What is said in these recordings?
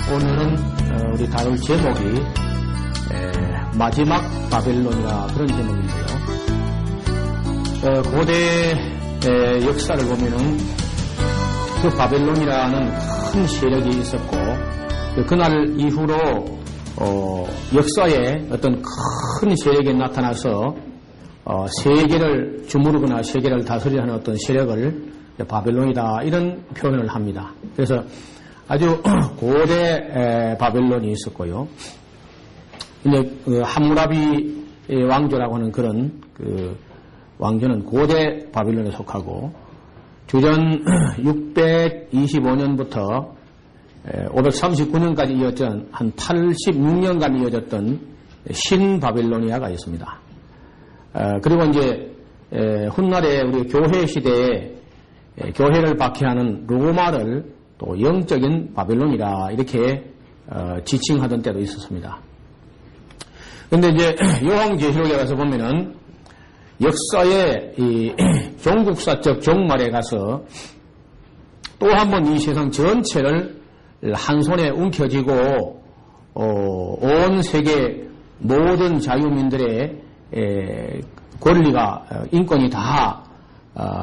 오늘은 우리 다룰 제목이 마지막 바벨론이라 그런 제목인데요. 고대 역사를 보면은 그 바벨론이라는 큰 세력이 있었고 그날 이후로 역사에 어떤 큰 세력이 나타나서 세계를 주무르거나 세계를 다스리는 어떤 세력을 바벨론이다 이런 표현을 합니다. 그래서 아주 고대 바벨론이 있었고요. 이제 함무라비 왕조라고 하는 그런 왕조는 고대 바벨론에 속하고 주전 625년부터 539년까지 이어졌던 한 86년간 이어졌던 신바벨로니아가 있습니다. 그리고 이제 훗날에 우리 교회 시대에 교회를 박해하는 로마를 또 영적인 바벨론이라 이렇게 지칭하던 때도 있었습니다. 그런데 이제 요한계시록에 가서 보면은 역사의 이 종국사적 종말에 가서 또 한 번 이 세상 전체를 한 손에 움켜쥐고 온 세계 모든 자유민들의 권리가 인권이 다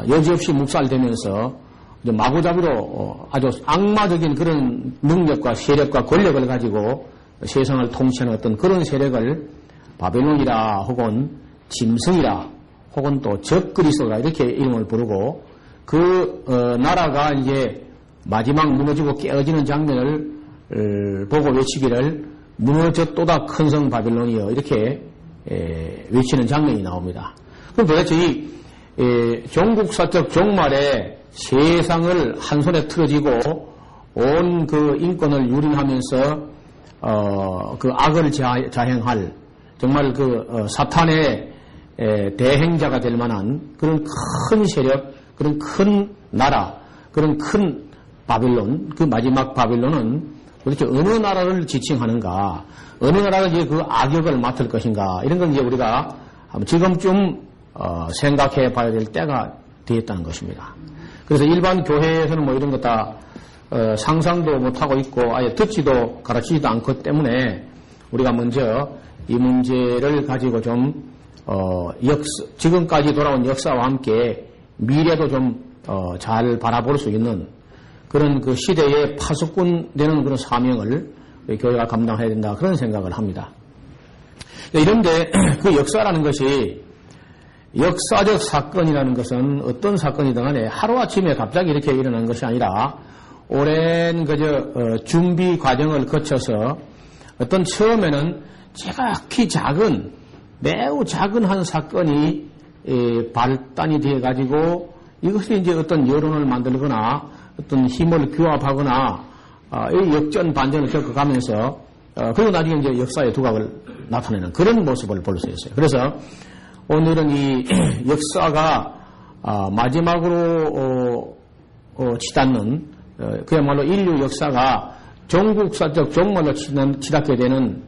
여지없이 묵살되면서 마구잡이로 아주 악마적인 그런 능력과 세력과 권력을 가지고 세상을 통치하는 어떤 그런 세력을 바벨론이라 혹은 짐승이라 혹은 또 적그리스도라 이렇게 이름을 부르고 그 나라가 이제 마지막 무너지고 깨어지는 장면을 보고 외치기를 무너졌도다 큰 성 바벨론이여 이렇게 외치는 장면이 나옵니다. 그럼 도대체 이 종국사적 종말에 세상을 한 손에 틀어지고 온 그 인권을 유린하면서 그 악을 자행할 정말 그 사탄의 대행자가 될 만한 그런 큰 세력, 그런 큰 나라, 그런 큰 바벨론, 그 마지막 바벨론은 도대체 어느 나라를 지칭하는가, 어느 나라가 이제 그 악역을 맡을 것인가, 이런 건 이제 우리가 지금쯤 생각해 봐야 될 때가 되었다는 것입니다. 그래서 일반 교회에서는 뭐 이런 거 다 상상도 못하고 있고 아예 듣지도 가르치지도 않기 때문에 우리가 먼저 이 문제를 가지고 좀 지금까지 돌아온 역사와 함께 미래도 좀 잘 바라볼 수 있는 그런 그 시대의 파수꾼 되는 그런 사명을 교회가 감당해야 된다 그런 생각을 합니다. 이런데 그 역사라는 것이 역사적 사건이라는 것은 어떤 사건이든 간에 하루아침에 갑자기 이렇게 일어난 것이 아니라 오랜 준비 과정을 거쳐서 어떤 처음에는 지극히 작은 매우 작은 한 사건이 발단이 되어 가지고 이것이 이제 어떤 여론을 만들거나 어떤 힘을 규합하거나 역전 반전을 겪어가면서 그리고 나중에 이제 역사의 두각을 나타내는 그런 모습을 볼 수 있어요. 그래서 오늘은 이 역사가 마지막으로 치닫는 그야말로 인류 역사가 종국사적 종말로 치닫게 되는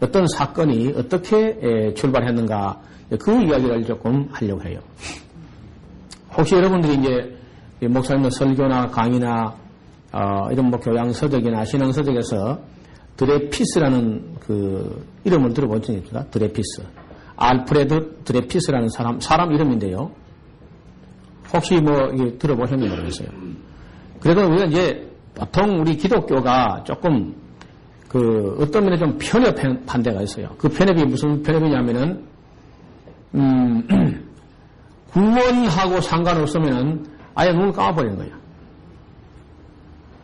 어떤 사건이 어떻게 출발했는가 그 이야기를 조금 하려고 해요. 혹시 여러분들이 이제 목사님의 설교나 강의나 이런 뭐 교양서적이나 신앙서적에서 드레피스라는 그 이름을 들어본 적이 있습니까? 드레피스. 알프레드 드레피스라는 사람 이름인데요. 혹시 뭐 들어보셨는지 모르겠어요. 그래도 우리가 이제 보통 우리 기독교가 조금 어떤 면에 좀 편협한 데가 있어요. 그 편협이 무슨 편협이냐면은 구원하고 상관없으면은 아예 눈을 감아버리는 거예요.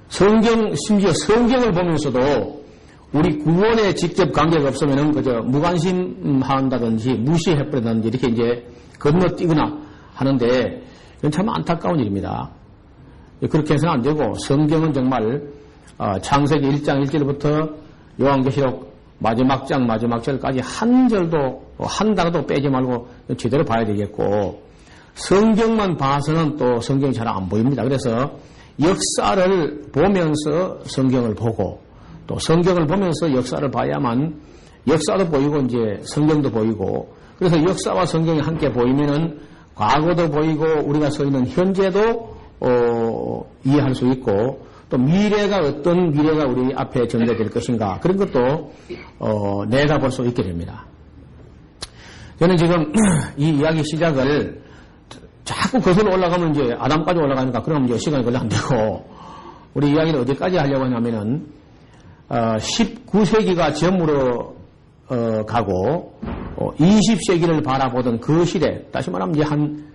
심지어 성경을 보면서도 우리 구원에 직접 관계가 없으면은 그저 무관심한다든지 무시해버린다든지 이렇게 이제 건너뛰거나 하는데 이건 참 안타까운 일입니다. 그렇게 해서는 안 되고 성경은 정말 창세기 1장 1절부터 요한계시록 마지막 장 마지막 절까지 한 절도 한 단어도 빼지 말고 제대로 봐야 되겠고 성경만 봐서는 또 성경이 잘 안 보입니다. 그래서 역사를 보면서 성경을 보고 또 성경을 보면서 역사를 봐야만 역사도 보이고 이제 성경도 보이고 그래서 역사와 성경이 함께 보이면은 과거도 보이고 우리가 서 있는 현재도 이해할 수 있고 또 미래가 어떤 미래가 우리 앞에 전개될 것인가 그런 것도 내다볼 수 있게 됩니다. 저는 지금 이 이야기 시작을 자꾸 거슬러 올라가면 이제 아담까지 올라가니까 그러면 이제 시간이 별로 안 되고 우리 이야기를 어디까지 하려고 하냐면은 19세기가 전으로 가고 20세기를 바라보던 그 시대, 다시 말하면 이제 한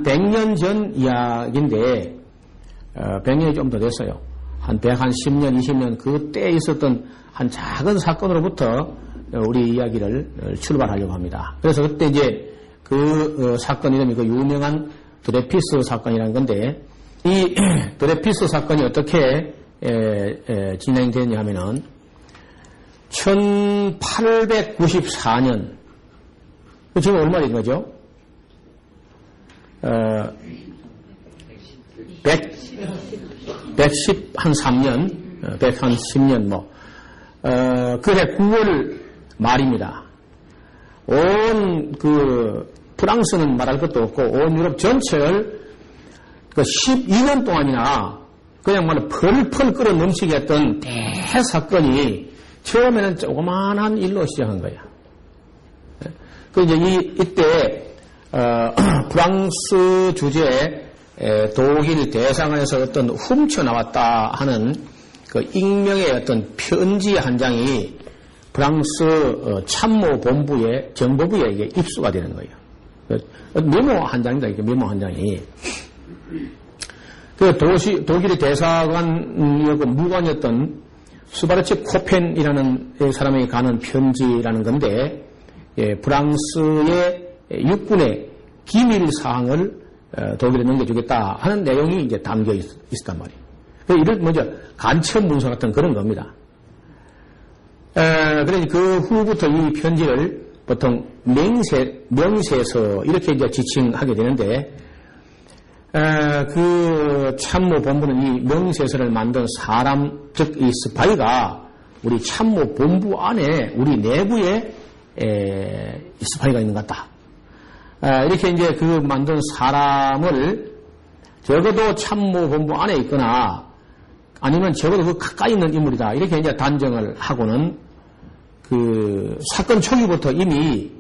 100년 전 이야기인데 100년이 좀 더 됐어요. 한 110년, 20년 그때 있었던 한 작은 사건으로부터 우리 이야기를 출발하려고 합니다. 그래서 그때 이제 그 사건 이름이 그 유명한 드레피스 사건이라는 건데 이 드레피스 사건이 어떻게 진행됐냐 하면은 1894년 지금 얼마 된 거죠? 113년, 110년 그해 9월 말입니다. 온 프랑스는 말할 것도 없고 온 유럽 전체를 12년 동안이나 그냥 펄펄 끌어 넘치게 했던 대사건이 처음에는 조그만한 일로 시작한 거야. 이제 이때 프랑스 주재에 독일 대사관에서 어떤 훔쳐나왔다 하는 그 익명의 어떤 편지 한 장이 프랑스 참모본부의 정보부에 이게 입수가 되는 거예요. 메모 한 장입니다. 이게 메모 한 장이. 독일의 대사관이었고 무관이었던 수바르츠 코펜이라는 사람에게 가는 편지라는 건데, 프랑스의 육군의 기밀 사항을 독일에 넘겨주겠다 하는 내용이 이제 담겨 있었단 말이에요. 이를 먼저 간첩 문서 같은 그런 겁니다. 그래서 그 후부터 이 편지를 보통 명세서 이렇게 이제 지칭하게 되는데, 그 참모본부는 이 명세서를 만든 사람, 즉 이 스파이가 우리 참모본부 안에 우리 내부에 스파이가 있는 것 같다. 이렇게 이제 그 만든 사람을 적어도 참모본부 안에 있거나 아니면 적어도 그 가까이 있는 인물이다. 이렇게 이제 단정을 하고는 그 사건 초기부터 이미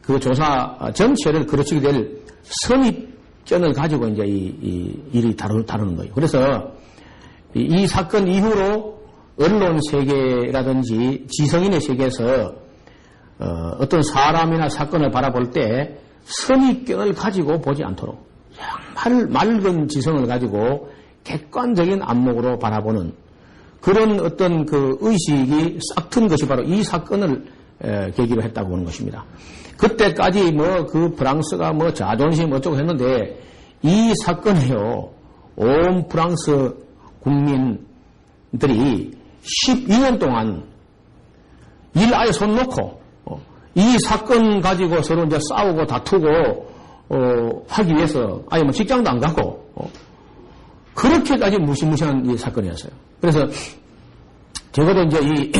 그 조사 전체를 그르치게 될 선입견을 가지고 이제 이 일이 다루는 거예요. 그래서 이 사건 이후로 언론 세계라든지 지성인의 세계에서 어떤 사람이나 사건을 바라볼 때 선입견을 가지고 보지 않도록 정말 맑은 지성을 가지고 객관적인 안목으로 바라보는 그런 어떤 그 의식이 싹 튼 것이 바로 이 사건을 계기로 했다고 보는 것입니다. 그때까지 그 프랑스가 자존심 어쩌고 했는데 이 사건이요, 온 프랑스 국민들이 12년 동안 일 아예 손 놓고 이 사건 가지고 서로 이제 싸우고 다투고 하기 위해서 아예 직장도 안 가고 그렇게까지 무시무시한 이 사건이었어요. 그래서 적어도 이제 이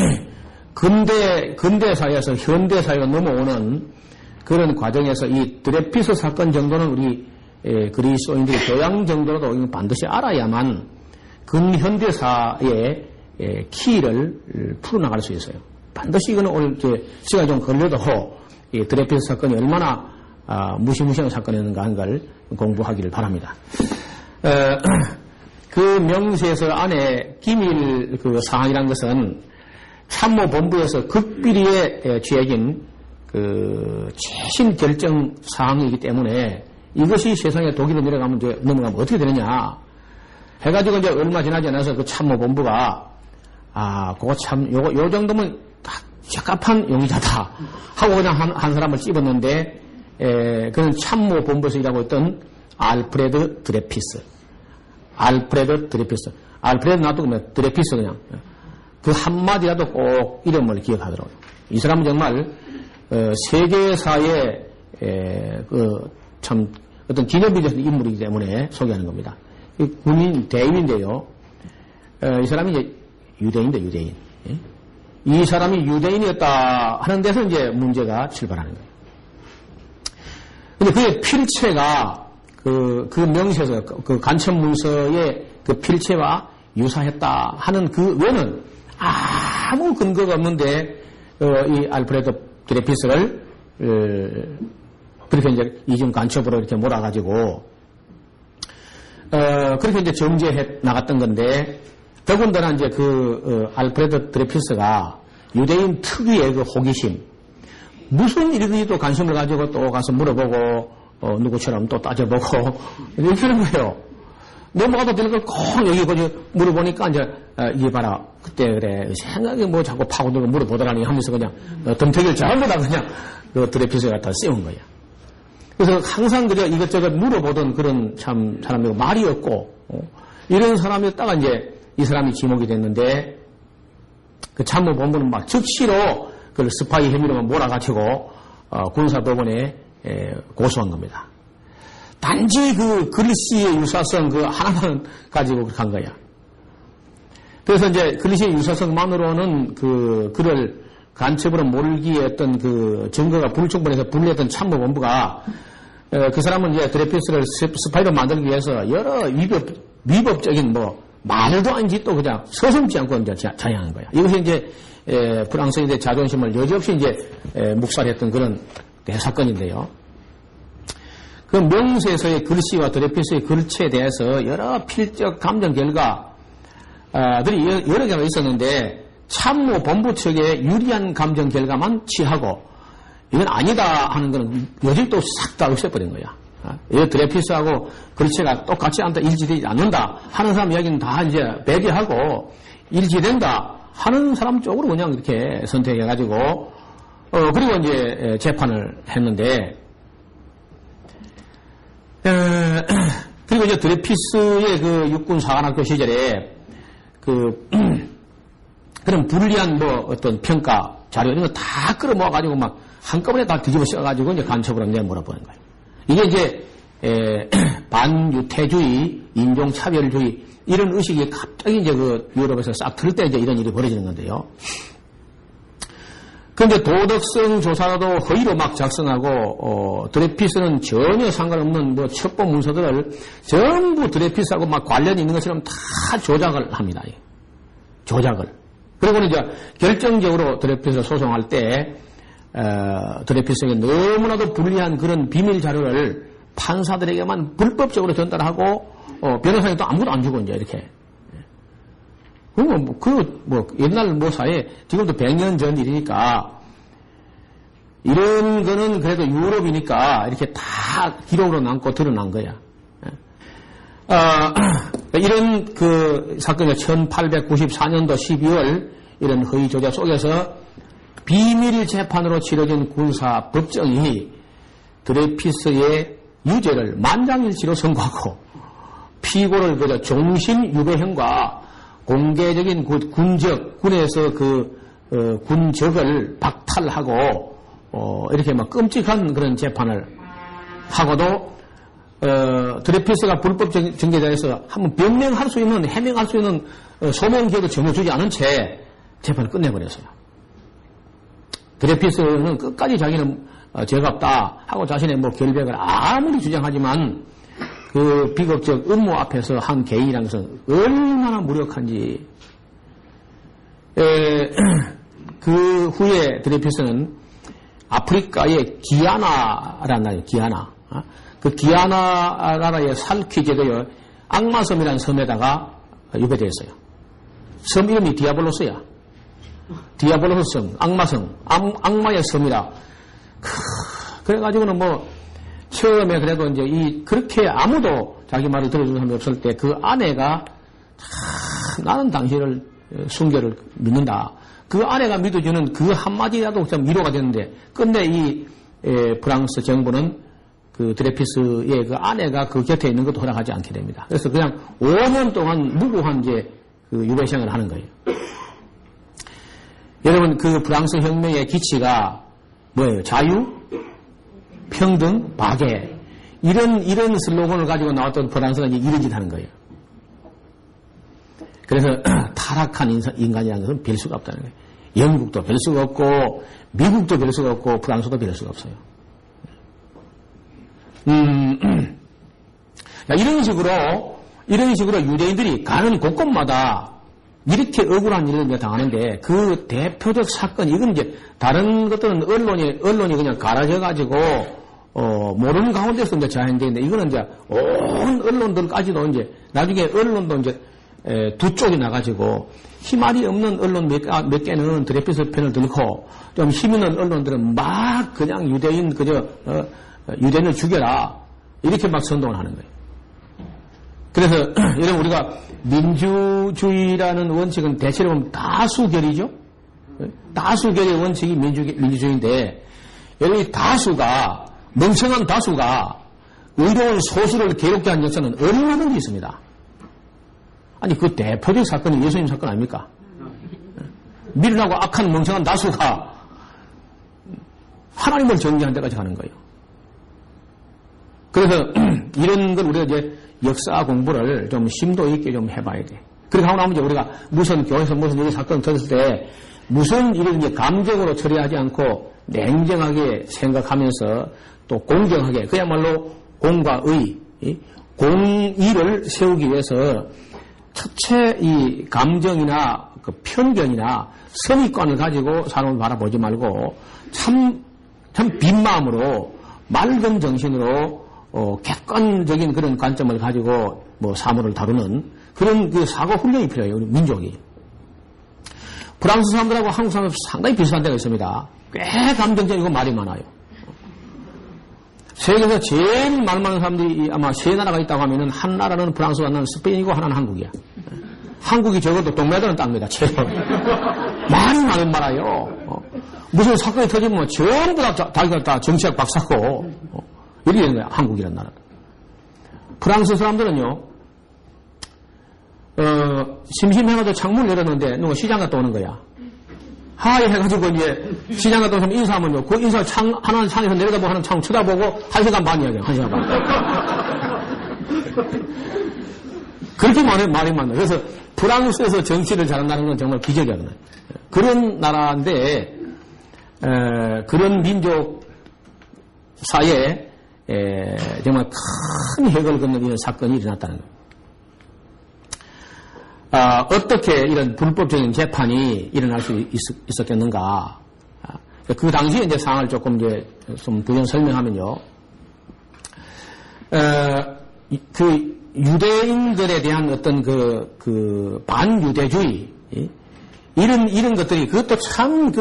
근대 사회에서 현대 사회가 넘어오는 그런 과정에서 이 드레피스 사건 정도는 우리 그리스도인들이 교양 정도로도 반드시 알아야만 근현대사의 키를 풀어나갈 수 있어요. 반드시 이거는 오늘 시간이 좀 걸려도 이 드레피스 사건이 얼마나 무시무시한 사건이었는가 하는 걸 공부하기를 바랍니다. 그 명세서 안에 기밀 그 사항이란 것은 참모본부에서 극비리에 취해진 그 최신 결정 사항이기 때문에 이것이 세상에 독일에 내려가면 이제 넘어가면 어떻게 되느냐 해가지고 이제 얼마 지나지 않아서 그 참모본부가 그거 참 요 정도면 딱 적합한 용의자다 하고 그냥 한 사람을 찝었는데 그는 참모본부에서 일하고 있던 알프레드 드레피스. 알프레드 놔두고 드레피스 그냥. 그 한마디라도 꼭 이름을 기억하더라고요. 이 사람은 정말, 세계사의, 참, 어떤 기념비적인 인물이기 때문에 소개하는 겁니다. 군인, 대위인데요. 이 사람이 이제 유대인. 예? 이 사람이 유대인이었다 하는 데서 이제 문제가 출발하는 거예요. 근데 그의 필체가 그 명세서, 그 간첩 문서의 그 필체와 유사했다 하는 그 외에는 아무 근거가 없는데, 이 알프레도 드레피스를, 그렇게 이제 이중 간첩으로 이렇게 몰아가지고, 그렇게 이제 정죄해 나갔던 건데, 더군다나 이제 알프레도 드레피스가 유대인 특유의 그 호기심, 무슨 일이든지 또 관심을 가지고 또 가서 물어보고, 누구처럼 또 따져보고, 이렇게 하는 거예요. 넘어가도 될 걸 꼭 여기 물어보니까 이제, 이게 봐라. 그때 그래. 생각이 뭐 자꾸 파고들고 물어보더라니 하면서 그냥, 덤태기를 전부 다 그냥, 드레피스를 갖다 씌운 거야. 그래서 항상 그저 이것저것 물어보던 그런 참 사람이고 말이 없고, 이런 사람이었다가 이제 이 사람이 지목이 됐는데, 그 참모본부는 막 즉시로 그걸 스파이 혐의로만 몰아가지고, 군사법원에 고소한 겁니다. 단지 그 글씨의 유사성 그 하나만 가지고 그렇게 한 거야. 그래서 이제 글씨의 유사성만으로는 그를 간첩으로 몰기에 어떤 그 증거가 불충분해서 분리했던 참모본부가 그 사람은 이제 드레피스를 스파이로 만들기 위해서 여러 위법적인 뭐 말도 안 짓도 그냥 서슴지 않고 이제 자행한 거야. 이것이 이제 프랑스인의 자존심을 여지없이 이제 묵살했던 그런 대사건인데요. 그 명세서의 글씨와 드레피스의 글체에 대해서 여러 필적 감정 결과들이 여러 개가 있었는데 참모 본부 측에 유리한 감정 결과만 취하고 이건 아니다 하는 건 여질도 싹 다 없애버린 거야. 이 드레피스하고 글체가 똑같이 않다, 일치되지 않는다 하는 사람 이야기는 다 이제 배제하고 일치된다 하는 사람 쪽으로 그냥 이렇게 선택해가지고 그리고 이제 재판을 했는데 그리고 이제 드레피스의 그 육군 사관학교 시절에 그런 불리한 뭐 어떤 평가 자료 이런 거 다 끌어모아가지고 막 한꺼번에 다 뒤집어 씌워가지고 이제 간첩으로 내몰아 보는 거예요. 이게 이제 반유태주의, 인종차별주의 이런 의식이 갑자기 이제 그 유럽에서 싹 들 때 이제 이런 일이 벌어지는 건데요. 그런데 도덕성 조사도 허위로 막 작성하고 드레피스는 전혀 상관없는 뭐 첩보 문서들을 전부 드레피스하고 막 관련이 있는 것처럼 다 조작을 합니다. 조작을. 그리고 이제 결정적으로 드레피스 소송할 때 드레피스에게 너무나도 불리한 그런 비밀 자료를 판사들에게만 불법적으로 전달하고 변호사에 또 아무도 안 주고 이제 이렇게. 옛날 사에 지금도 100년 전 일이니까 이런 거는 그래도 유럽이니까 이렇게 다 기록으로 남고 드러난 거야. 이런 그 사건이 1894년도 12월 이런 허위 조작 속에서 비밀 재판으로 치러진 군사 법정이 드레피스의 유죄를 만장일치로 선고하고 피고를 그저 종신 유배형과 공개적인 군에서 군적을 박탈하고 이렇게 막 끔찍한 그런 재판을 하고도 드레피스가 불법 전개자에서 한번 변명할 수 있는 해명할 수 있는 소명 기회도 전혀 주지 않은 채 재판을 끝내버렸어요. 드레피스는 끝까지 자기는 죄가 없다 하고 자신의 뭐 결백을 아무리 주장하지만 그 비극적 음모 앞에서 한 개인이라는 것은 얼마나 무력한지. 그 후에 드레피스는 아프리카의 기아나라는 나라예요. 기아나. 그 기아나 나라의 살퀴 제도의 악마섬이라는 섬에다가 유배되었어요. 섬 이름이 디아블로스야. 디아블로스 섬, 악마섬, 악마의 섬이라. 그래가지고는 뭐 처음에 그래도 이제 그렇게 아무도 자기 말을 들어주는 사람이 없을 때 그 아내가 나는 당신을 순결을 믿는다. 그 아내가 믿어주는 그 한마디라도 좀 위로가 되는데 끝내 이 프랑스 정부는 그 드레피스의 그 아내가 그 곁에 있는 것도 허락하지 않게 됩니다. 그래서 그냥 5년 동안 무고한 이제 그 유배생활을 하는 거예요. 여러분 그 프랑스 혁명의 기치가 뭐예요? 자유, 평등, 박애 이런 슬로건을 가지고 나왔던 프랑스가 이제 이런 짓 하는 거예요. 그래서 타락한 인간이라는 것은 별 수가 없다는 거예요. 영국도 별 수가 없고 미국도 별 수가 없고 프랑스도 별 수가 없어요. 이런 식으로 유대인들이 가는 곳곳마다 이렇게 억울한 일을 당하는데 그 대표적 사건, 이건 이제 다른 것들은 언론이 그냥 갈아져가지고, 모르는 가운데서 이제 자행되는데 이거는 이제 온 언론들까지도 이제 나중에 언론도 이제 두 쪽이 나가지고 힘알이 없는 언론 몇 개는 드레피스 편을 들고 좀 힘 있는 언론들은 막 그냥 유대인을 죽여라. 이렇게 막 선동을 하는 거예요. 그래서 여러분 우리가 민주주의라는 원칙은 대체로 보면 다수결이죠. 다수결의 원칙이 민주주의인데 여기 다수가 멍청한 다수가 의로운 소수를 괴롭게 한 역사는 얼마든지 있습니다. 아니 그 대표적 사건이 예수님 사건 아닙니까? 미련하고 악한 멍청한 다수가 하나님을 정죄한 데까지 가는 거예요. 그래서 이런 걸 우리가 이제 역사 공부를 좀 심도 있게 좀 해봐야 돼. 그렇게 하고 나면 이제 우리가 무슨 교회에서 무슨 이런 사건을 터졌을 때 무슨 일을 이제 감정으로 처리하지 않고 냉정하게 생각하면서 또 공정하게 그야말로 공과 의, 공의를 세우기 위해서 첫째 이 감정이나 그 편견이나 선입관을 가지고 사람을 바라보지 말고 참 빈 마음으로 맑은 정신으로 객관적인 그런 관점을 가지고 뭐 사물을 다루는 그런 그 사고 훈련이 필요해요. 우리 민족이. 프랑스 사람들하고 한국 사람들 상당히 비슷한 데가 있습니다. 꽤 감정적이고 말이 많아요. 세계에서 제일 말 많은 사람들이 아마 세 나라가 있다고 하면은 한 나라는 프랑스가 하나는 스페인이고 하나는 한국이야. 한국이 적어도 동메달은 땁니다. 최고. 말이 많아요. 무슨 사건이 터지면 전부 다 자기가 다 정치학 박사고 이렇게 되는 거야. 한국이라는 나라. 프랑스 사람들은요. 심심해가지고 창문을 열었는데 누가 시장 갔다 오는 거야. 하이 해가지고 이제 시장 갔다 오면 인사하면요. 그 인사 하나는 창에서 내려다보고 하나는 창 쳐다보고 1시간 반 이야기야. 1시간 반. 그렇게 말이 많아요. 그래서 프랑스에서 정치를 잘한다는 건 정말 기적이거든요. 그런 나라인데 그런 민족 사이에 정말 큰 획을 긋는 이런 사건이 일어났다는 거예요. 어떻게 이런 불법적인 재판이 일어날 수 있었겠는가? 그 당시에 이제 상황을 조금 이제 좀 부연 설명하면요. 그 유대인들에 대한 어떤 그 반유대주의 이런 것들이 그것도 참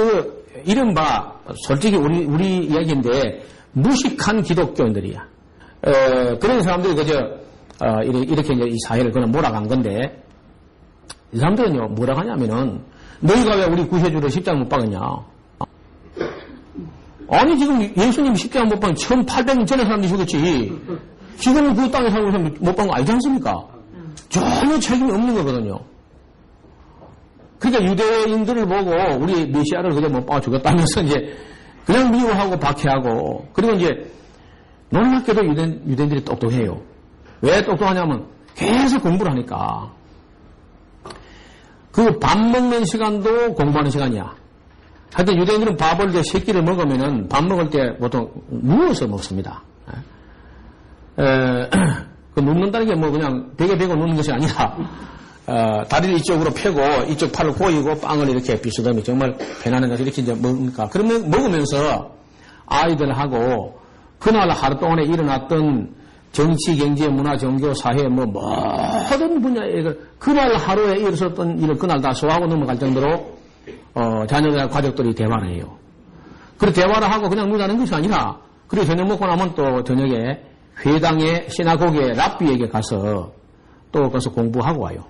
이른바 솔직히 우리 이야기인데 무식한 기독교인들이야. 그런 사람들이 이렇게 이제 이 사회를 그냥 몰아간 건데 이 사람들은요 뭐라고 하냐면은 너희가 왜 우리 구세주를 십자가 못 박았냐? 아니 지금 예수님 십자가 못 박은 1800년 전에 사람들이 죽었지. 지금은 그 땅에 살고 있으면 못 박은 거 알지 않습니까? 전혀 책임이 없는 거거든요. 그러니까 유대인들을 보고 우리 메시아를 그냥 못 박아 죽었다면서 이제 그냥 미워하고 박해하고 그리고 이제 놀랍게도 유대인들이 똑똑해요. 왜 똑똑하냐면 계속 공부를 하니까 그 밥 먹는 시간도 공부하는 시간이야. 하여튼 유대인들은 밥을 이제 세 끼를 먹으면은 밥 먹을 때 보통 누워서 먹습니다. 그 눕는다는 게 뭐 그냥 벽에 베고 눕는 것이 아니라 다리를 이쪽으로 펴고 이쪽 팔을 꼬이고 빵을 이렇게 비스듬히 정말 편안한 것을 이렇게 이제 먹으니까 그러면 먹으면서 아이들하고 그날 하루 동안에 일어났던 정치, 경제, 문화, 종교, 사회 뭐 모든 분야에 그날 하루에 일어섰던 일을 그날 다 소화하고 넘어갈 정도로 자녀들과 가족들이 대화를 해요. 그리고 대화를 하고 그냥 누자는 것이 아니라 그리고 저녁 먹고 나면 또 저녁에 회당에 시나고게 랍비에게 가서 또 거기서 공부하고 와요.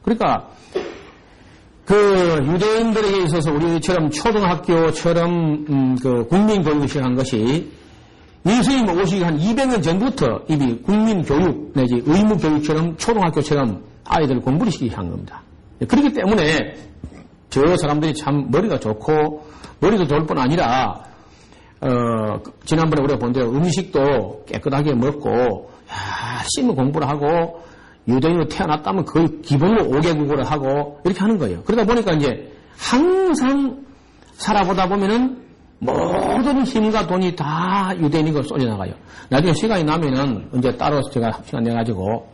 그러니까 그 유대인들에게 있어서 우리처럼 초등학교처럼 그 국민교육을 시작한 것이 예수님 오시기 한 200년 전부터 이미 국민교육 내지 의무교육처럼 초등학교처럼 아이들 공부를 시키기 시작한 겁니다. 그렇기 때문에 저 사람들이 참 머리가 좋고 머리도 좋을 뿐 아니라 지난번에 우리가 본 대로 음식도 깨끗하게 먹고 열심히 공부를 하고 유대인으로 태어났다면 거의 기본으로 5개국어를 하고 이렇게 하는 거예요. 그러다 보니까 이제 항상 살아보다 보면은 모든 힘과 돈이 다 유대인이고 쏠려나가요. 나중에 시간이 나면은 언제 따로 제가 시간 내가지고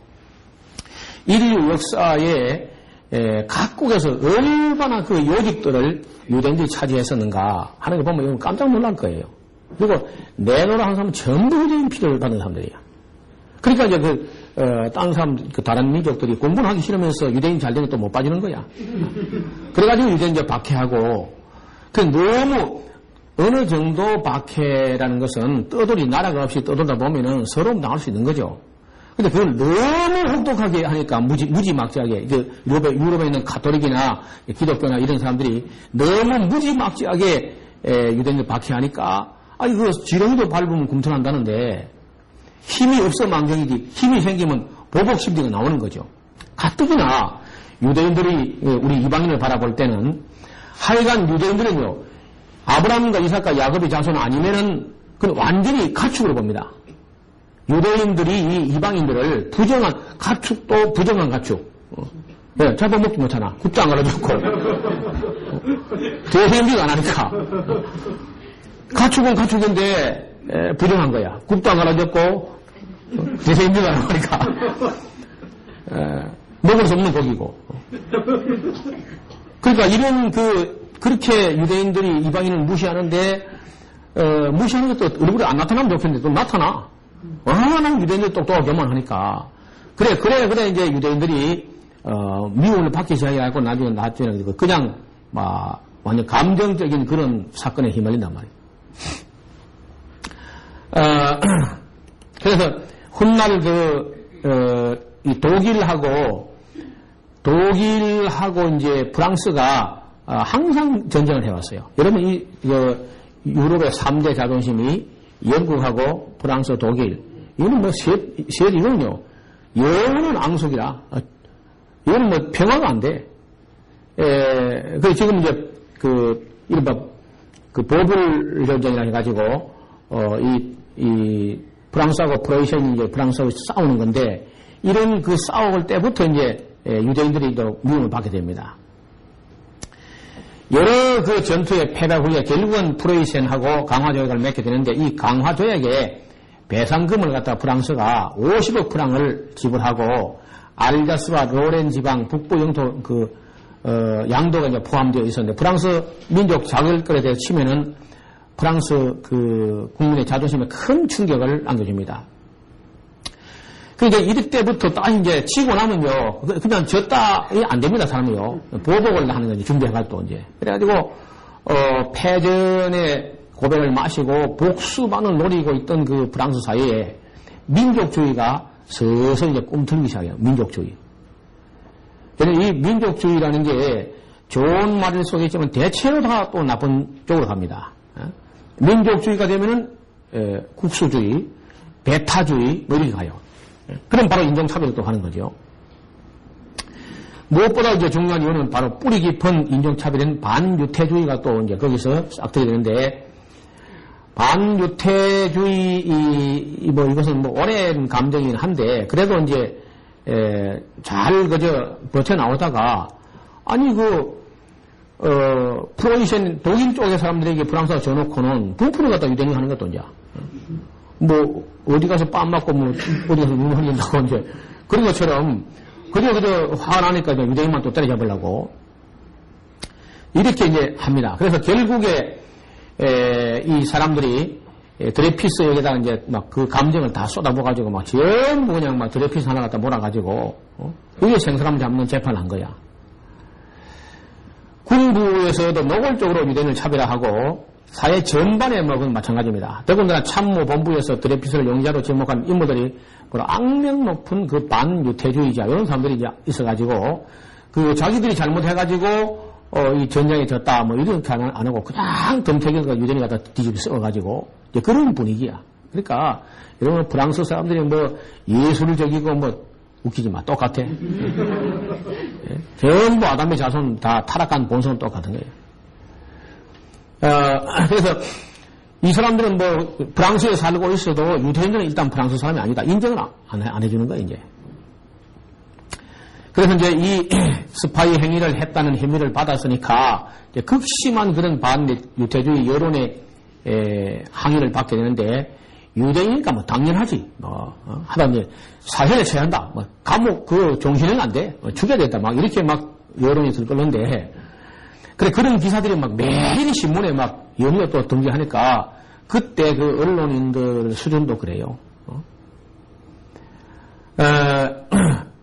인류 역사에 각국에서 얼마나 그 요직들을 유대인들이 차지했었는가 하는 거 보면 깜짝 놀랄 거예요. 그리고 내노라 하는 사람은 전부 유대인 피를 받는 사람들이에요. 그러니까 이제 다른 사람, 다른 민족들이 공부를 하기 싫으면서 유대인 잘 되면 또 못 빠지는 거야. 그래가지고 유대인 이제 박해하고, 너무 어느 정도 박해라는 것은 떠돌이 나라가 없이 떠돌다 보면은 서로 나올 수 있는 거죠. 근데 그걸 너무 혹독하게 하니까 무지막지하게, 유럽에 있는 가톨릭이나 기독교나 이런 사람들이 너무 무지막지하게 유대인들 박해하니까, 이거 지렁이도 밟으면 굼吞한다는데, 힘이 없어 망정이지, 힘이 생기면 보복심리가 나오는 거죠. 가뜩이나 유대인들이 우리 이방인을 바라볼 때는 하여간 유대인들은요, 아브라함과 이삭과 야곱의 자손 아니면은 그건 완전히 가축으로 봅니다. 유대인들이 이 이방인들을 부정한 가축도 부정한 가축. 잡아먹지 못하나. 굽도 안 갈아줬고. 대생비가 안 하니까. 가축은 가축인데 부정한 거야. 굽도 안 갈아줬고 대생비가 안 하니까. 먹을 수 없는 고기고. 그러니까 이런 그렇게 유대인들이 이방인을 무시하는데, 무시하는 것도 얼굴에 안 나타나면 좋겠는데 또 나타나. 얼마나 유대인들이 똑똑하고 교만하니까. 그래, 이제 유대인들이, 미움을 받기 시작해갖고 나중에 그냥, 완전 감정적인 그런 사건에 휘말린단 말이에요. 그래서, 훗날 이 독일하고 이제 프랑스가 항상 전쟁을 해왔어요. 여러분, 유럽의 3대 자존심이 영국하고 프랑스, 독일. 이거는 이거는요, 영원한 앙숙이라. 이거는 평화가 안 돼. 지금 이제, 이른바, 보불 전쟁이라 해가지고, 이 프랑스하고 프로이센이 이제 프랑스하고 싸우는 건데, 이런 싸울 때부터 이제 유대인들이 또 미움을 받게 됩니다. 여러 전투의 패배 후에 결국은 프로이센하고 강화조약을 맺게 되는데 이 강화조약에 배상금을 갖다 프랑스가 50억 프랑을 지불하고 알자스와 로렌 지방 북부 영토 양도가 이제 포함되어 있었는데 프랑스 민족 자결권에 대해서 치면은 프랑스 국민의 자존심에 큰 충격을 안겨줍니다. 그러니까 이럴 때부터 딱 이제 치고 나면요, 그냥 졌다, 안 됩니다, 사람이요. 보복을 하는 거지, 준비해가지고 이제. 그래가지고, 패전의 고백을 마시고 복수만을 노리고 있던 프랑스 사회에 민족주의가 서서히 이제 꿈틀기 시작해요, 민족주의. 그래서 이 민족주의라는 게 좋은 말 속에 있지만 대체로 다 또 나쁜 쪽으로 갑니다. 민족주의가 되면은, 국수주의, 배타주의, 이렇게 가요. 그럼 바로 인종차별을 또 하는 거죠. 무엇보다 이제 중요한 이유는 바로 뿌리 깊은 인종차별인 반유태주의가 또 이제 거기서 싹 들어되는데, 반유태주의, 이것은 오랜 감정이긴 한데, 그래도 이제, 잘 버텨나오다가, 프로이센, 독일 쪽의 사람들에게 프랑스가 져놓고는 분풀을 갖다 유대인이 하는 것도 이제. 어디 가서 빰 맞고, 어디 가서 눈 흘린다고, 이제. 그런 것처럼, 그저 화나니까 유대인만 또 때려잡으려고. 이렇게 이제 합니다. 그래서 결국에, 이 사람들이, 드레피스에다가 이제 감정을 다 쏟아부어가지고 전부 그냥 드레피스 하나 갖다 몰아가지고, 그게 생사람 잡는 재판을 한 거야. 군부에서도 노골적으로 유대인을 차별화하고, 사회 전반에 그건 마찬가지입니다. 더군다나 참모본부에서 드레피스를 용의자로 지목한 인물들이 악명 높은 반유태주의자 이런 사람들이 이제 있어가지고 자기들이 잘못해가지고 이 전쟁에 졌다 이렇게 안 하고 그냥 덤태기가 유대인이 갖다 뒤집어 써가지고 그런 분위기야. 그러니까 여러분 프랑스 사람들이 예술적이고 웃기지 마 똑같아. 전부 아담의 자손 다 타락한 본성은 똑같은 거예요. 그래서 이 사람들은 프랑스에 살고 있어도 유대인들은 일단 프랑스 사람이 아니다. 인정을 안 해주는 거야, 이제. 그래서 이제 이 스파이 행위를 했다는 혐의를 받았으니까 극심한 그런 반유태주의 여론에 항의를 받게 되는데 유대인이니까 뭐 당연하지. 하다 이제 사형에 처해야 한다. 감옥 종신은 안 돼. 죽여야 되겠다. 막 이렇게 막 여론이 들끓는데 그래 그런 기사들이 막 매일 신문에 막 연이어 또 등장하니까 그때 그 언론인들 수준도 그래요.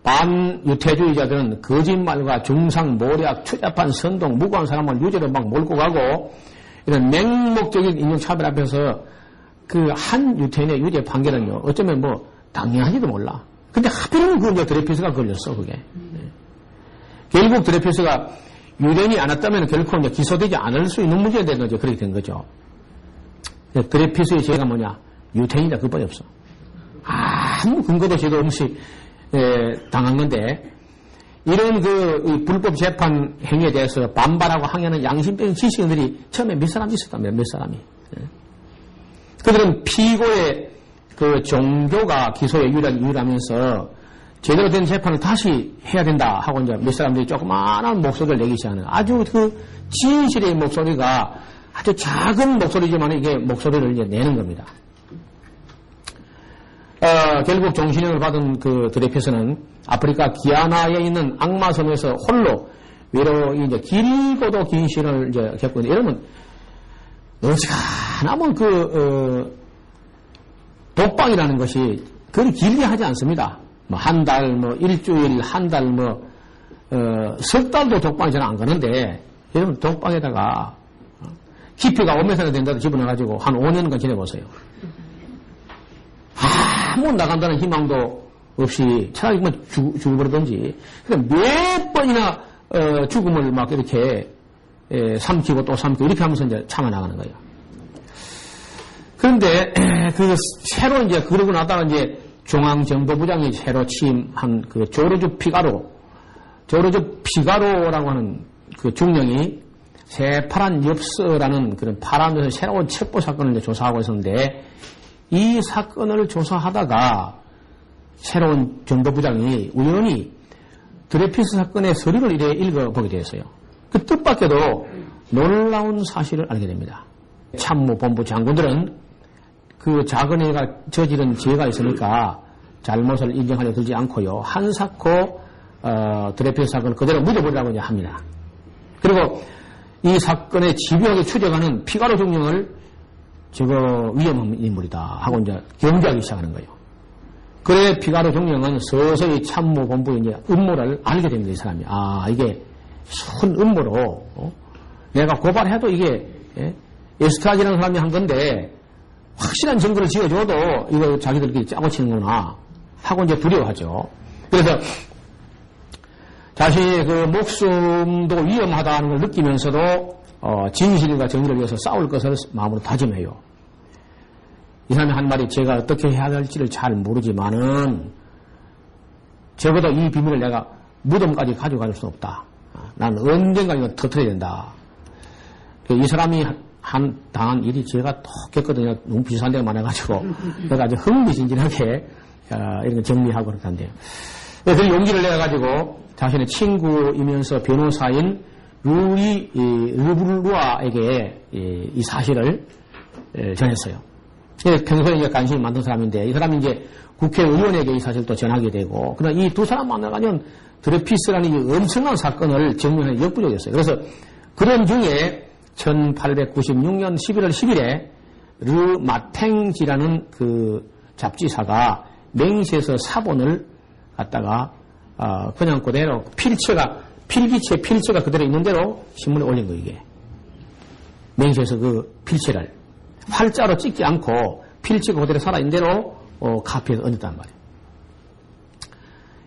반유태주의자들은 거짓말과 중상, 모략, 추잡한 선동, 무고한 사람을 유죄로 막 몰고 가고 이런 맹목적인 인종차별 앞에서 그 한 유태인의 유죄 판결은요, 어쩌면 뭐 당연하지도 몰라. 근데 하필이면 그 이제 드레피스가 걸렸어, 그게. 결국 드레피스가 유죄인이 안 왔다면 결코 이제 기소되지 않을 수 있는 문제가 된 거죠. 그렇게 된 거죠. 드레피스의 죄가 뭐냐? 유태인이다. 그뿐이 없어. 아무 근거도 제도 없이 당한 건데 이런 그 불법 재판 행위에 대해서 반발하고 항의하는 양심적인 지식인들이 처음에 몇 사람이 있었답니다. 몇 사람이. 그들은 피고의 그 종교가 기소에 유일하면서 제대로 된 재판을 다시 해야 된다 하고 이제 몇 사람들이 조그마한 목소리를 내기 시작하는 아주 그 진실의 목소리가 아주 작은 목소리지만 이게 목소리를 이제 내는 겁니다. 결국 종신형을 받은 그 드레피스는 아프리카 기아나에 있는 악마섬에서 홀로 외로이 이제 길고도 긴 시간을 이제 겪고 있는데 여러분 어지간하면 독방이라는 것이 그리 길게 하지 않습니다. 뭐 한 달, 뭐 일주일, 한 달, 뭐 석 달도 독방이 잘 안 가는데 여러분 독방에다가 깊이가 5m나 된다고 집어넣어가지고 한 5년간 지내보세요. 아무 나간다는 희망도 없이 차라리 뭐 죽어버리든지 몇 번이나 죽음을 막 이렇게 삼키고 또 삼키고 이렇게 하면서 이제 참아나가는 거예요. 그런데 그 새로 이제 그러고 나다가 이제 중앙정보부장이 새로 취임한 그 조르주 피가로라고 하는 그 중령이 새파란 엽서라는 그런 파란에서 새로운 첩보 사건을 이제 조사하고 있었는데 이 사건을 조사하다가 새로운 정보부장이 우연히 드레피스 사건의 서류를 이래 읽어보게 되었어요. 그 뜻밖에도 놀라운 사실을 알게 됩니다. 참모본부 장군들은 그 작은 애가 저지른 죄가 있으니까 잘못을 인정하려 들지 않고요. 한사코 드레피스 사건을 그대로 묻어버리라고 이제 합니다. 그리고 이 사건의 집요하게 추적하는 피가로 중령을 저거 위험한 인물이다 하고 이제 경계하기 시작하는 거예요. 그래 피가로 중령은 서서히 참모본부의 이제 음모를 알게 됩니다. 이 사람이. 이게 순 음모로 내가 고발해도 이게 에스트라지라는 사람이 한 건데 확실한 증거를 지어줘도 이거 자기들끼리 짜고 치는구나 하고 이제 두려워하죠. 그래서 자신의 그 목숨도 위험하다는 걸 느끼면서도 진실과 정의를 위해서 싸울 것을 마음으로 다짐해요. 이 사람이 한 말이 제가 어떻게 해야 할지를 잘 모르지만은 적어도 이 비밀을 내가 무덤까지 가져갈 수는 없다. 난 언젠가 이거 터뜨려야 된다. 이 사람이 당한 일이 제가 똑했거든요. 너무 비슷한 데가 많아가지고. 그래서 아주 흥미진진하게 이런 정리하고 그렇던데요. 그 용기를 내가지고 자신의 친구이면서 변호사인 르브루아에게 이 사실을 전했어요. 평소에 이제 관심이 많던 사람인데 이 사람이 이제 국회의원에게 이 사실을 또 전하게 되고 그러나 이 두 사람 만나가면 드레피스라는 이 엄청난 사건을 정리하는 역부족이었어요. 그래서 그런 중에 1896년 11월 10일에 르마탱지라는 그 잡지사가 맹시에서 사본을 갖다가 그냥 그대로 필기체 필체가 그대로 있는 대로 신문에 올린 거예요. 이게 맹시에서 그 필체를 활자로 찍지 않고 필체가 그대로 살아있는 대로 카피해서 얹었단 말이에요.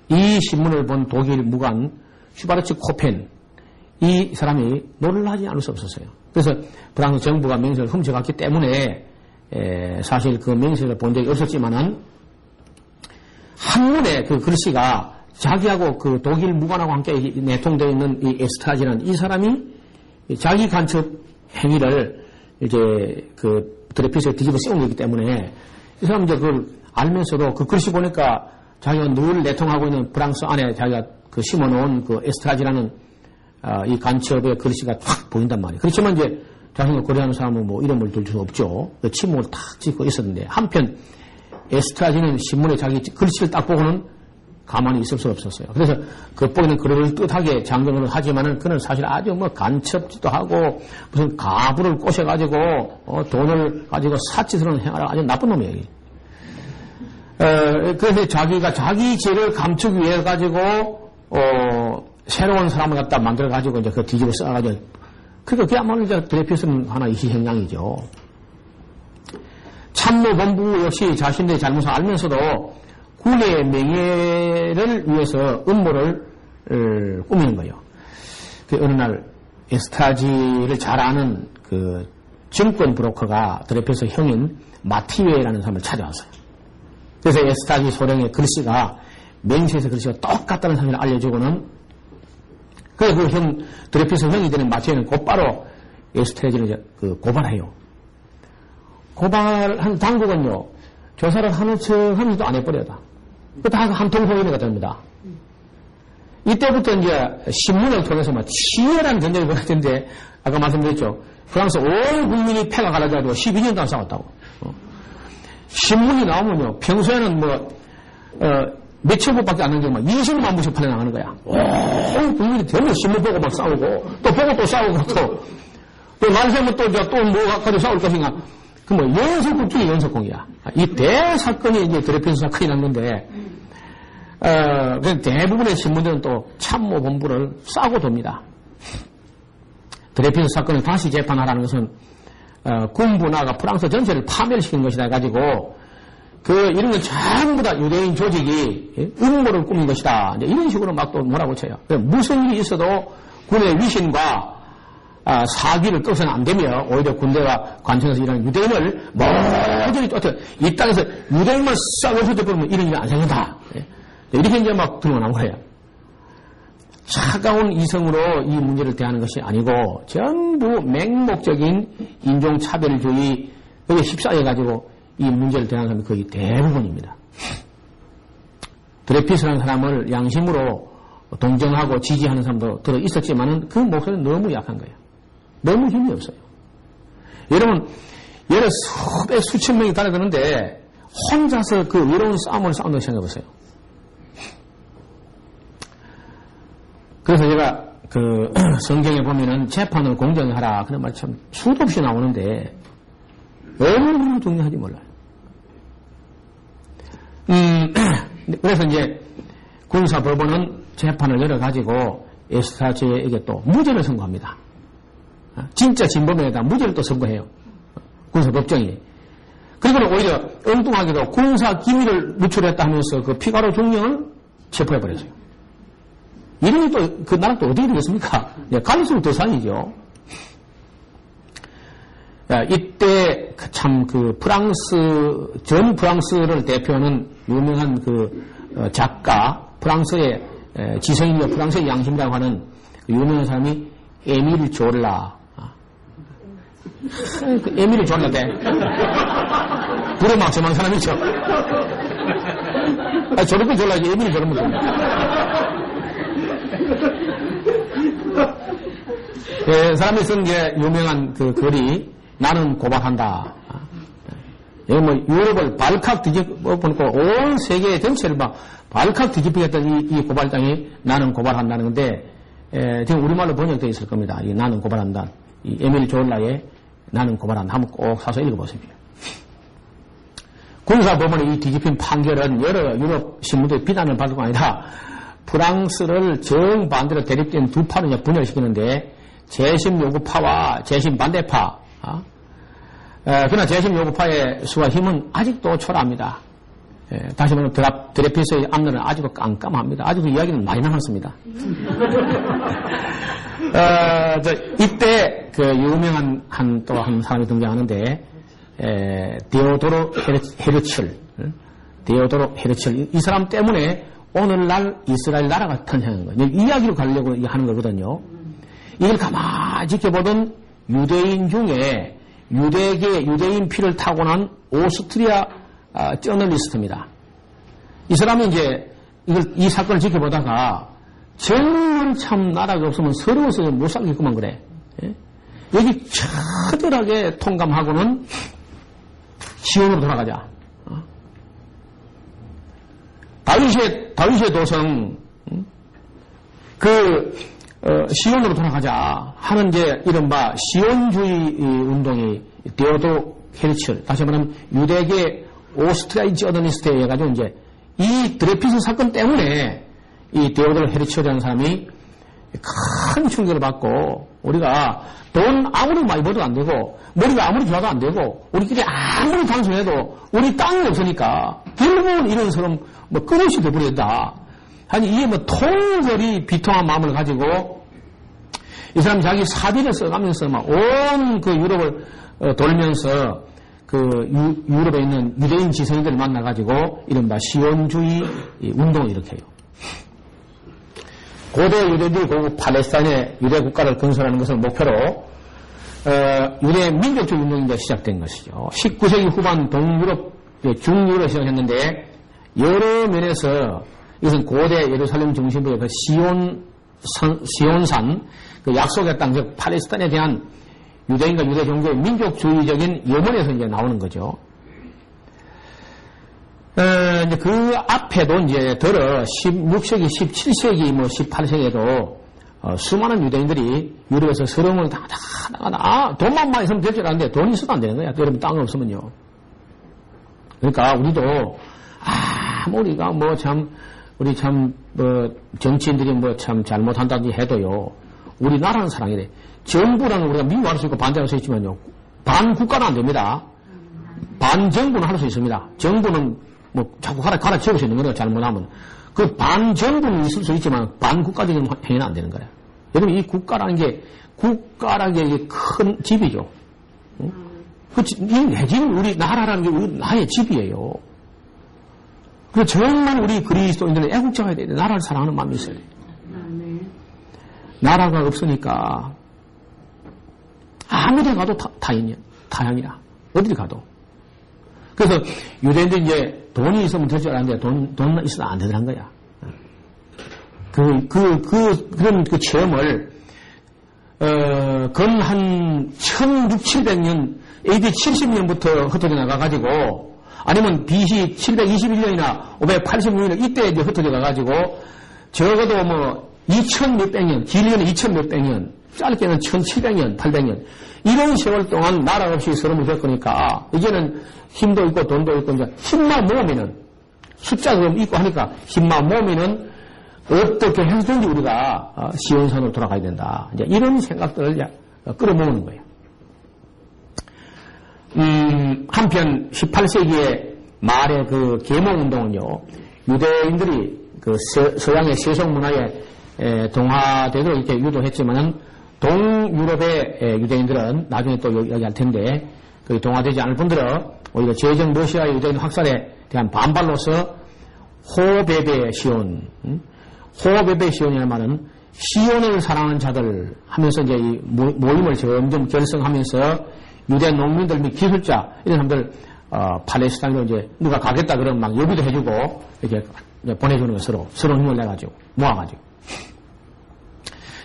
이 신문을 본 독일 무관 슈바르츠 코펜 이 사람이 놀라지 않을 수 없었어요. 그래서 프랑스 정부가 맹세를 훔쳐갔기 때문에 사실 그 맹세를 본 적이 없었지만은 한문에 그 글씨가 자기하고 그 독일 무관하고 함께 내통되어 있는 이 에스트라지라는 이 사람이 자기 간첩 행위를 이제 그 드레피스에 뒤집어 씌운 거기 때문에 이 사람 이제 그걸 알면서도 그 글씨 보니까 자기가 늘 내통하고 있는 프랑스 안에 자기가 그 심어놓은 그 에스트라지라는 이 간첩의 글씨가 확 보인단 말이에요. 그렇지만 이제 자신과 거래하는 사람은 뭐 이름을 둘 수 없죠. 침묵을 탁 짓고 있었는데, 한편 에스트라지는 신문에 자기 글씨를 딱 보고는 가만히 있을 수 없었어요. 그래서 겉보기는 그럴듯하게 장정을 하지만은 그는 사실 아주 뭐 간첩짓도 하고 무슨 가부를 꼬셔가지고 돈을 가지고 사치스러운 행하는 아주 나쁜 놈이에요. 그래서 자기가 자기 죄를 감추기 위해 가지고 새로운 사람을 갖다 만들어 가지고 이제 그 뒤집어 써가지고 그러니까 그야말로 이제 드레피스는 하나의 희생양이죠. 참모본부 역시 자신들의 잘못을 알면서도 군의 명예를 위해서 음모를 꾸미는 거예요. 그 어느 날 에스타지를 잘 아는 그 증권 브로커가 드레피스 형인 마티웨라는 사람을 찾아왔어요. 그래서 에스타지 소령의 글씨가 맹세에서 글씨가 똑같다는 사실을 알려주고는 그래서 그 형, 드레피스 형이 되는 마티웨는 곧바로 에스타지를 고발해요. 고발한 당국은요, 조사를 하는 척 하면서도 안 해버려다. 다 한통 소리가 됩니다. 이때부터 이제 신문을 통해서 막 치열한 전쟁이 벌어졌는데, 아까 말씀드렸죠. 프랑스 온 국민이 패가 갈라져가지고 12년 동안 싸웠다고. 신문이 나오면요, 평소에는 몇천 부밖에 안 나오는데 막 20만 부씩 팔려나가는 거야. 온 국민이 대부분 신문 보고 막 싸우고, 또 보고 또 싸우고, 또 날새면 또 뭐 가지고 싸울 것인가. 그 뭐 연속극 중에 연속극이야. 이 대사건이 이제 드레피스 사건이 난 건데, 대부분의 신문들은 또 참모본부를 싸고 돕니다. 드레피스 사건을 다시 재판하라는 것은 군부나가 프랑스 전체를 파멸시킨 것이다 해가지고 이런 건 전부 다 유대인 조직이 음모를 꾸민 것이다. 이제 이런 식으로 막 또 뭐라고 쳐요. 무슨 일이 있어도 군의 위신과 사기를 끄서는 안 되며 오히려 군대와 관청에서 일하는 유대인을 모조리 쫓아 이 땅에서 유대인만 싹 없어져버리면 이런 일이 안 생긴다. 이렇게 이제 막 들어나온 거예요. 차가운 이성으로 이 문제를 대하는 것이 아니고 전부 맹목적인 인종차별주의 여기에 휩싸여가지고 이 문제를 대하는 사람이 거의 대부분입니다. 드레피스라는 사람을 양심으로 동정하고 지지하는 사람도 들어 있었지만은 그 목소리는 너무 약한 거예요. 너무 힘이 없어요. 여러분, 예를 수백 수천 명이 달려드는데 혼자서 그 외로운 싸움을 싸운다고 생각해보세요. 그래서 제가 성경에 보면은 재판을 공정히 하라 그런 말 참 수도 없이 나오는데 얼마나 중요한지 몰라요. 그래서 이제 군사법원은 재판을 열어가지고 에스타지에게 또 무죄를 선고합니다. 진짜 진범에다 무죄를 또 선고해요. 군사법정이. 그리고 오히려 엉뚱하게도 군사 기밀을 누출했다 하면서 그 피가로 중령을 체포해버렸어요. 이름이 또 그 나라 또 어떻게 되겠습니까? 갈수록 더 산이죠. 이때 참 전 프랑스를 대표하는 유명한 작가, 프랑스의 지성이며 프랑스의 양심이라고 하는 유명한 사람이 에밀 졸라. 에밀 졸라대. 부르막점한 사람이죠. 저렇게 졸라지, 에밀 졸라면 됩니다. 사람이 쓴 게 유명한 글이 나는 고발한다. 여기 뭐 유럽을 발칵 뒤집어보니까 온 세계 전체를 막 발칵 뒤집히겠다는 이 고발장이 나는 고발한다는 건데 지금 우리말로 번역되어 있을 겁니다. 이 나는 고발한다. 이 에밀 졸라의 나는 고발한다. 한번 꼭 사서 읽어보세요. 군사법원의 이 뒤집힌 판결은 여러 유럽 신문들의 비난을 받을 거 아니라 프랑스를 정반대로 대립된 두 파를 분열시키는데 재심 요구파와 재심 반대파 그러나 재심 요구파의 수와 힘은 아직도 초라합니다. 다시 말하면 드레피스의 앞날은 아직도 깜깜합니다. 아직도 이야기는 많이 남았습니다. 이때 유명한 또 한 사람이 등장하는데 데오도로 헤르첼 이 사람 때문에 오늘날 이스라엘 나라가 탄생한 거예요. 이야기로 가려고 하는 거거든요. 이걸 가만히 지켜보던 유대인 중에 유대인 피를 타고난 오스트리아 저널리스트입니다. 이 사람이 이제 이 사건을 지켜보다가 정말 참 나라가 없으면 서러워서 못 살겠구만 그래. 여기 처절하게 통감하고는 시온으로 돌아가자. 다윗의 도성, 시온으로 돌아가자 하는 이제 이른바 시온주의 운동이 데오도로 헤르츠, 다시 말하면 유대계 오스트리아 저널리스트에 의해 가지고 이제 이 드레피스 사건 때문에 이 데오도로 헤르츠라는 사람이 큰 충격을 받고 우리가 돈 아무리 많이 벌어도 안 되고 머리가 아무리 좋아도 안 되고 우리끼리 아무리 단순해도 우리 땅이 없으니까 결국은 이런 사람 뭐 끊임없이 돼버린다. 아니 이게 뭐 통절이 비통한 마음을 가지고 이 사람 자기 사비를 써가면서 막 온 그 유럽을 돌면서 그 유럽에 있는 유대인 지성인들을 만나가지고 이른바 시온주의 운동을 일으켜요. 고대 유대인들이 그 팔레스타인의 유대 국가를 건설하는 것을 목표로 유대 민족주의 운동이 이제 시작된 것이죠. 19세기 후반 동유럽, 중유럽에 시작했는데 여러 면에서 이것은 고대 예루살렘 중심부의 그 시온산 그 약속의 땅, 즉 팔레스타인에 대한 유대인과 유대 종교의 민족주의적인 염원에서 이제 나오는 거죠. 이제 그 앞에도 이제 들어 16세기, 17세기, 뭐 18세기에도 수많은 유대인들이 유럽에서 서름을 돈만 많이 있으면 될 줄 알았는데 돈이 있어도 안 되는 거야. 여러분 땅 없으면요. 그러니까 우리도 우리가 우리 정치인들이 잘못한다든지 해도요. 우리나라는 사랑이래. 정부라는 우리가 미워할 수 있고 반대할 수 있지만요. 반국가는 안 됩니다. 반정부는 할 수 있습니다. 정부는 자꾸 갈아치울 수 있는 거예요. 잘못하면. 그 반정부는 있을 수 있지만 반국가적인 행위는 안 되는 거예요. 여러분 이 국가라는 게 큰 집이죠. 이 내지는 우리 나라라는 게 우리 나의 집이에요. 그 정말 우리 그리스도인들은 애국자가 돼야 돼. 나라를 사랑하는 마음이 있어야 돼. 나라가 없으니까 아무데 가도 타향이야. 어딜 가도. 그래서 유대인들이 이제 돈이 있으면 될 줄 알았는데 돈 있어도 안 되더란 거야. 그런 그 체험을 건 한 1600~700년 AD 70년부터 흩어져 나가가지고 아니면 BC 721년이나 586년 이때 이제 흩어져 나가가지고 적어도 2000몇백 년, 길게는 2000몇백 년, 짧게는 1700년, 800년 이런 세월 동안 나라 없이 서름을 겪으니까 이제는 힘도 있고 돈도 있고 이제 힘만 모으면은 숫자도 있고 하니까 힘만 모으면은 어떻게 해서든지 우리가 시온산으로 돌아가야 된다. 이제 이런 생각들을 끌어모으는 거예요. 한편 18세기의 말의 그 계몽운동은요, 유대인들이 그 서양의 세속문화에 동화되도록 이렇게 유도했지만은 동유럽의 유대인들은 나중에 또 얘기할 텐데, 그 동화되지 않을 분들은 오히려 제정 러시아의 유대인 확산에 대한 반발로서 호베베 시온, 호베베 시온이라는 말은 시온을 사랑하는 자들 하면서 이제 이 모임을 점점 결성하면서 유대 농민들 및 기술자 이런 사람들 팔레스타인으로 이제 누가 가겠다 그러면 막 여비도 해주고 이렇게 보내주는 거 서로 힘을 내가지고 모아가지고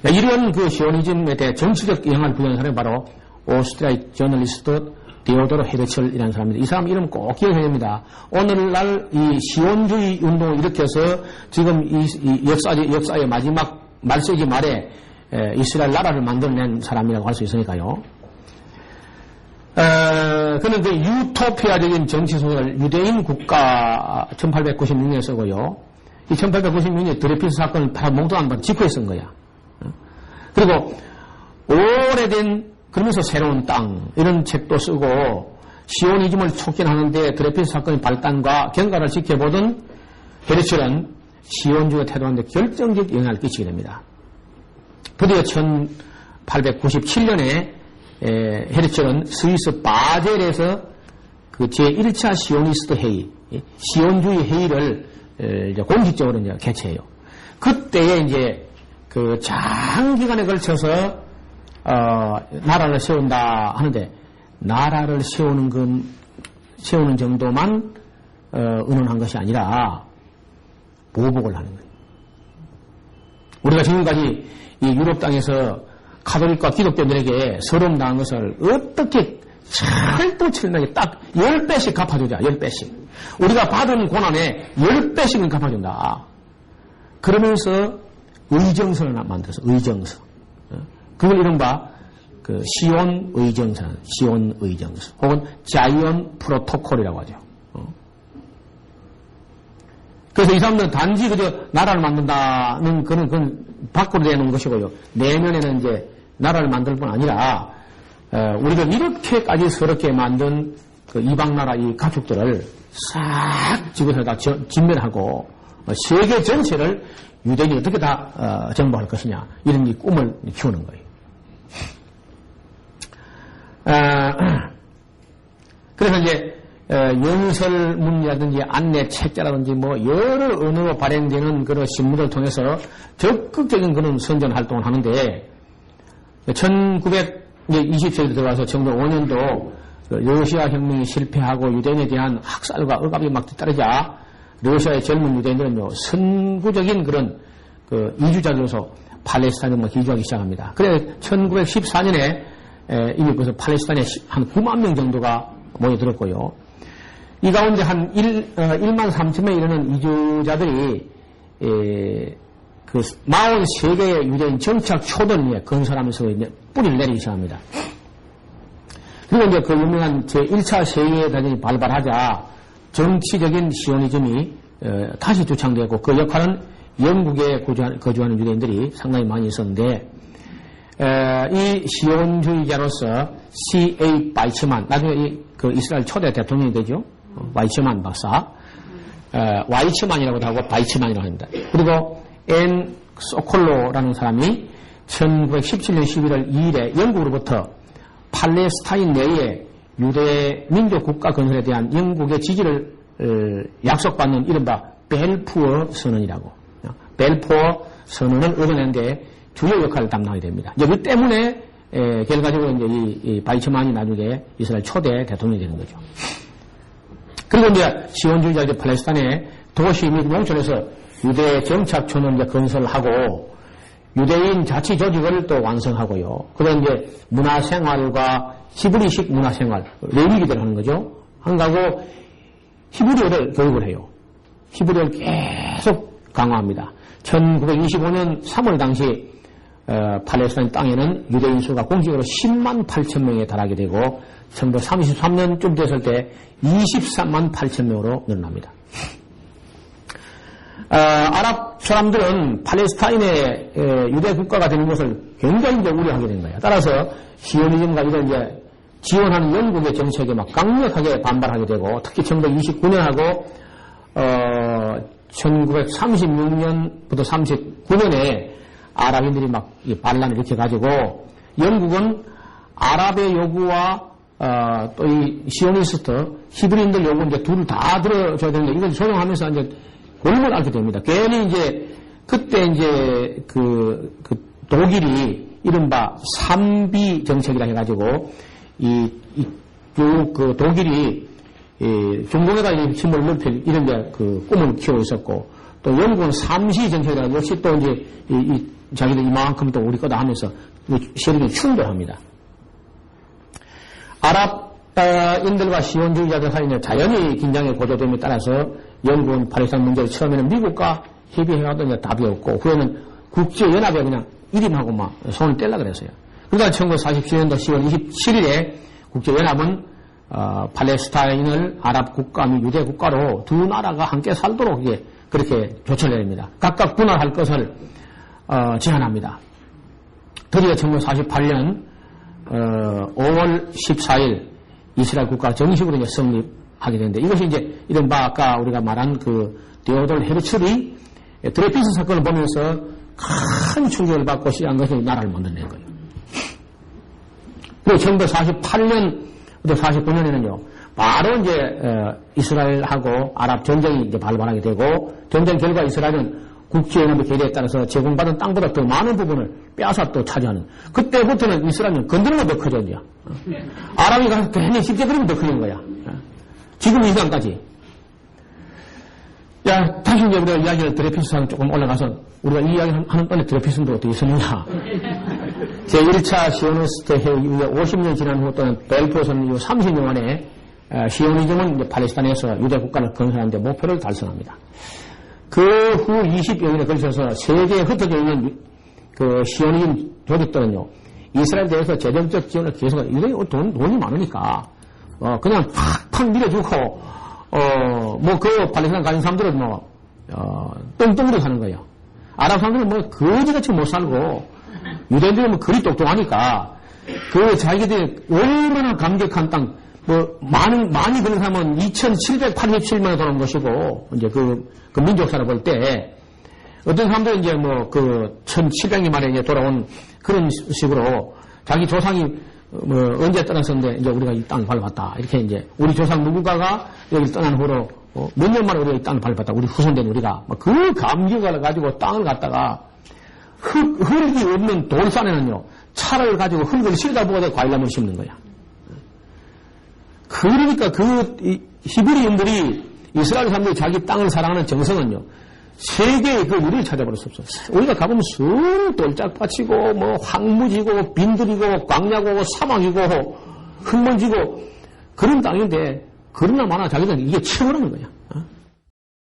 이런 그 시오니즘에 대해 정치적 영향을 부여한 사람이 바로 오스트리아 저널리스트 데오도로 헤르첼이라는 사람입니다. 이 사람 이름 꼭 기억해야 됩니다. 오늘날 이 시온주의 운동을 일으켜서 지금 이 역사의 마지막 말세기 말에 이스라엘 나라를 만들어낸 사람이라고 할 수 있으니까요. 그는 그 유토피아적인 정치소설 유대인 국가 1896년에 쓰고요. 이 1896년에 드레피스 사건을 다 몽땅한 번 직후에 쓴 거야. 그리고 오래된 그러면서 새로운 땅 이런 책도 쓰고 시오니즘을 촉진하는데 드레피스 사건의 발단과 경과를 지켜보던 헤르첼은 시온주의 태도하는데 결정적 영향을 끼치게 됩니다. 드디어 1897년에 헤르첼은 스위스 바젤에서 그 제1차 시오니스트 회의, 시온주의 회의를 이제 공식적으로 이제 개최해요. 그때에 이제 그 장기간에 걸쳐서 나라를 세운다 하는데 나라를 세우는 정도만 의논한 것이 아니라 보복을 하는 거예요. 우리가 지금까지 이 유럽 땅에서 가톨릭과 기독교인들에게 서름 당한 것을 어떻게 철두철미하게 딱 10배씩 갚아주자, 10배씩. 우리가 받은 고난에 10배씩은 갚아준다. 그러면서 의정서를 만들어서, 의정서. 그걸 이른바, 시온 의정서, 시온 의정서. 혹은 자이언 프로토콜이라고 하죠. 그래서 이 사람들은 단지 그저 나라를 만든다는 그건 밖으로 내놓은 것이고요. 내면에는 이제 나라를 만들 뿐 아니라, 우리가 이렇게까지 서럽게 만든 그 이방나라 이 가축들을 싹 지구에다 진멸하고, 세계 전체를 유대인이 어떻게 다 정복할 것이냐, 이런 이 꿈을 키우는 거예요. 그래서 이제 연설문이라든지 안내책자라든지 뭐 여러 언어로 발행되는 그런 신문을 통해서 적극적인 그런 선전 활동을 하는데 1920세기로 들어와서 1905년도 러시아 혁명이 실패하고 유대인에 대한 학살과 억압이 막 뒤따르자 러시아의 젊은 유대인들은요 선구적인 그런 그 이주자들로서 팔레스타인을 막 이주하기 시작합니다. 그래 1914년에 이미 벌써 팔레스타인에 한 9만 명 정도가 모여들었고요. 이 가운데 한 1만 3천명에 이르는 이주자들이 그 43개의 유대인 정착 초단위에 건설하면서 이제 뿌리를 내리기 시작합니다. 그리고 이제 그 유명한 제1차 세계대전이 발발하자 정치적인 시오니즘이 다시 주창되고 그 역할은 영국에 거주하는 유대인들이 상당히 많이 있었는데 이 시온주의자로서 C.A. 바이츠만 나중에 그 이스라엘 초대 대통령이 되죠. 바이츠만 박사 와이츠만이라고도 하고 바이츠만이라고 합니다. 그리고 앤 소콜로라는 사람이 1917년 11월 2일에 영국으로부터 팔레스타인 내에 유대 민족 국가 건설에 대한 영국의 지지를 약속받는 이른바 벨푸어 선언이라고. 벨푸어 선언을 얻어내는데 주요 역할을 담당하게 됩니다. 이제 그 때문에 결과적으로 이제 이 바이츠만이 나중에 이스라엘 초대 대통령이 되는 거죠. 그리고 이제 시온주의자 팔레스타인의 도시 및 농촌에서 유대 정착촌을 이제 건설하고 유대인 자치 조직을 또 완성하고요. 그다음 이제 문화생활과 히브리식 문화생활, 레위기대로 하는 거죠. 한가고 히브리어를 교육을 해요. 히브리어를 계속 강화합니다. 1925년 3월 당시 팔레스타인 땅에는 유대인 수가 공식으로 10만 8천 명에 달하게 되고 1933년쯤 됐을 때 23만 8천 명으로 늘어납니다. 아랍 사람들은 팔레스타인의 유대 국가가 되는 것을 굉장히 이제 우려하게 된 거예요. 따라서 시오니즘과 이런 이제 지원하는 영국의 정책에 막 강력하게 반발하게 되고 특히 1929년하고 1936년부터 39년에 아랍인들이 막 반란을 일으켜가지고 영국은 아랍의 요구와 또 이 시오니스트 히브리인들 요구 이제 둘을 다 들어줘야 되는데 이걸 소용하면서 이제 골을 앓게 됩니다. 괜히 이제 그때 이제 그 독일이 이른바 삼비 정책이라 해가지고 그 독일이 중동에다 힘을 넓힐 이런 데 그 꿈을 키우고 있었고 또 영국은 삼시 정책이라 역시 또 이제 자기들 이만큼 또 우리 거다 하면서 세력이 충돌합니다. 아랍인들과 시온주의자들 사이에 자연히 긴장의 고조됨에 따라서 영국은 팔레스타인 문제를 처음에는 미국과 협의해가던 답이 없고 후에는 국제연합에 그냥 일임하고 막 손을 떼려고 그랬어요. 그러다 1947년도 10월 27일에 국제연합은 팔레스타인을 아랍 국가 및 유대 국가로 두 나라가 함께 살도록 그렇게 조처를 내립니다. 각각 분할할 것을 제안합니다. 드디어 1948년 5월 14일 이스라엘 국가가 정식으로 이제 성립하게 되는데 이것이 이제 이른바 아까 우리가 말한 그 데오돌 헤르츠리 드레피스 사건을 보면서 큰 충격을 받고 시작한 것이 나라를 만들어낸 거예요. 그리고 1948년부터 49년에는요, 바로 이제 이스라엘하고 아랍 전쟁이 이제 발발하게 되고 전쟁 결과 이스라엘은 국제연합의 계례에 따라서 제공받은 땅보다 더 많은 부분을 빼앗아 또 차지하는. 그때부터는 이스라엘은 건드는 건 더 커져, 이제. 아랍이 가서 괜히 쉽게 들으면 더 커진 거야. 지금 이 시간까지. 야, 다시 이제 우리가 이야기를 드레피스상 조금 올라가서 우리가 이 이야기 하는 동안에 드레피스도 어떻게 있었느냐. 제1차 시오니스트 회의 이후에 50년 지난 후 또는 벨포선 이후 30년 만에 시오니즘은 이제 팔레스타인에서 유대 국가를 건설하는 데 목표를 달성합니다. 그 후 20여 년에 걸쳐서 세계에 흩어져 있는 그 시오니즘 조직들은요, 이스라엘에 대해서 재정적 지원을 계속, 이게 돈이 많으니까, 그냥 팍팍 밀어주고, 그 팔레스타인 가진 사람들은 똥똥으로 사는 거예요. 아랍 사람들은 거지같이 못 살고, 유대인들은 그리 똑똑하니까, 자기들이 얼마나 감격한 땅, 많이 그런 사람은 2,787만에 돌아온 것이고, 이제 그 민족사를 볼 때, 어떤 사람들은 이제 1,700년 만에 이제 돌아온 그런 식으로 자기 조상이 언제 떠났었는데 이제 우리가 이 땅을 밟았다. 이렇게 이제 우리 조상 누군가가 여기 떠난 후로 몇 년 만에 우리가 이 땅을 밟았다. 우리 후손된 우리가 그 감격을 가지고 땅을 갖다가 흙이 없는 돌산에는요, 차를 가지고 흙을 실다 보고 과일나무를 심는 거야. 그러니까 히브리인들이 이스라엘 사람들이 자기 땅을 사랑하는 정성은요, 세계의 그 우리를 찾아볼 수 없어. 우리가 가보면 쑥 돌짝밭이고, 황무지고, 빈들이고, 광야고, 사막이고, 흙먼지고, 그런 땅인데, 그러나 마나 자기들은 이게 최고라는 거야.